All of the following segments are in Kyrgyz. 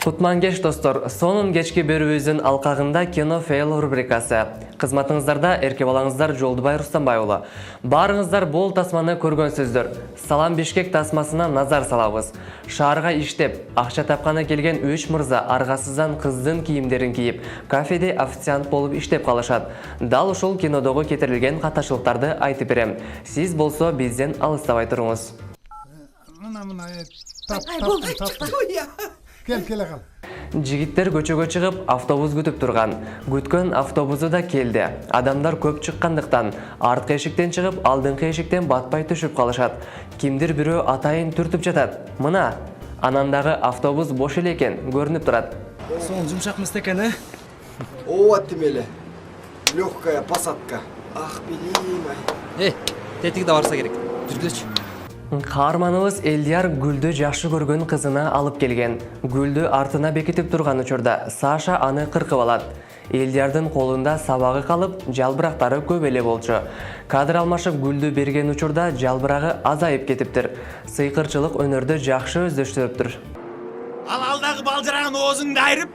Кутман кеш достор, сонун кечки берүүбүздүн алкагында кино фейл рубрикасы. Кызматыңыздарда эрке балаңыздар Жолдубай Рустамбай улы. Барыңыздар бол тасманы көргөнсүздөр. Салам Бишкек тасмасына назар салабыз. Шаарга иштеп, акча тапканы келген 3 мырза аргасыздан кыздын кийимдерин кийип, кафеде официант болуп иштеп калышат. Дал ушул кинодогу кетирилген катачылыктарды айтып берем. Сиз болсо бизден алыстабай туруңуз. Кел агал. Жигиттер көчөгө чыгып, автобус күтүп турган. Күткөн автобусу да келди. Адамдар көп чыккандыктан, арткы эшиктен чыгып, алдыңкы эшиктен батпай түшүп калышат. Кимдир бирөө атайын түртүп жатат. Мына, анандагы автобус бош эле экен, көрүнүп турат. Сон жумшак эмес экен, Ова тимеле. Легкая посадка. Ах, билим. Тетиги да барса керек. Жүргүлөчү. Каарманыбыз Элдияр Гүлдү жакшы көргөн кызына алып келген. Гүлдү артына бекитип турган учурда Саша аны кыркып алат. Элдиярдын колунда сабагы калып, жалбырактары көп эле болчу. Кадр алмашып Гүлдү берген учурда жалбырагы азайып кетиптир. Сыйкырчылык өнөрдө жакшы өздөштүрүптүр. Ал алдагы балжыраган оозуңду айрып,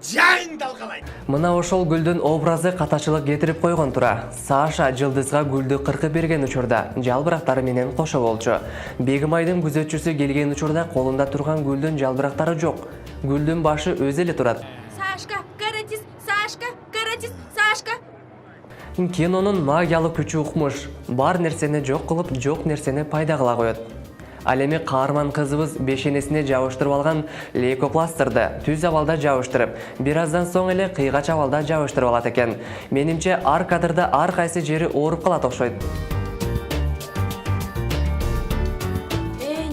жайың талкалайт. Мына ошол Гүлдүн образы катачылык кетирип койгон тура. Саша Жылдызга Гүлдү кыркып берген учурда жалбырактары менен кошо болчу. Бегимайдын күзөтчүсү келген учурда колунда турган Гүлдүн жалбырактары жок. Гүлдүн башы өзү эле турат. Сашка, каратис, Сашка, каратис, Сашка. Кинонун магиялык күчү укмуш. Бар нерсени жок кылып, жок нерсени пайда кыла коет. Ал эми каарман кызыбыз бешенесине жабыштырып алган лейкопластырды түз абалда жабыштырып, бир аздан соң эле кыйгач абалда жабыштырып алат экен. Менимче ар кадрда ар кайсы жери ооруп калат окшойт.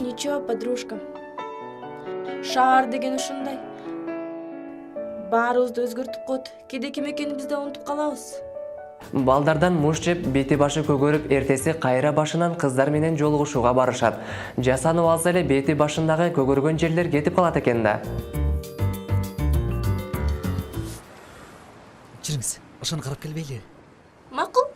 Ничего, подружка. Шаар деген ушундай. Баарыбызды өзгөртүп коет. Кээде ким экенибизди унутуп калабыз. Балдардан муш жеп, бети башы көгөрүп, эртеси кайра башынан кыздар менен жолугушууга барышат. Жасанып алса эле бети башындагы көгөргөн жерлер кетип калат экен да. Жүрүңүз, ошону карап келбейли. Макул.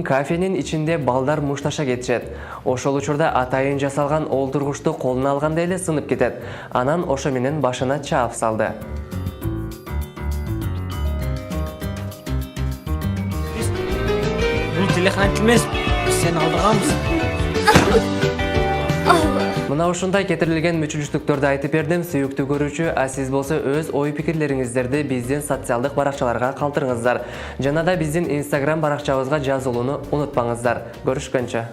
Кафенин ичинде балдар мушташа кетишет. Ошол учурда атайын жасалган олтургучту колуна алганда эле сынып кетет. Анан ошо менен башына чаап салды. Телефон эмес, сен алдырганбыз. Мына ушундай кетирилген мүчүлүштүктөрдү айтып бердим, сүйүктүү көрүүчү, а сиз болсо өз ой пикирлериңиздерди биздин социалдык баракчаларга калтырыңыздар. Жана да биздин Instagram баракчабызга жазылууну унутпаңыздар. Көрүшкөнчө.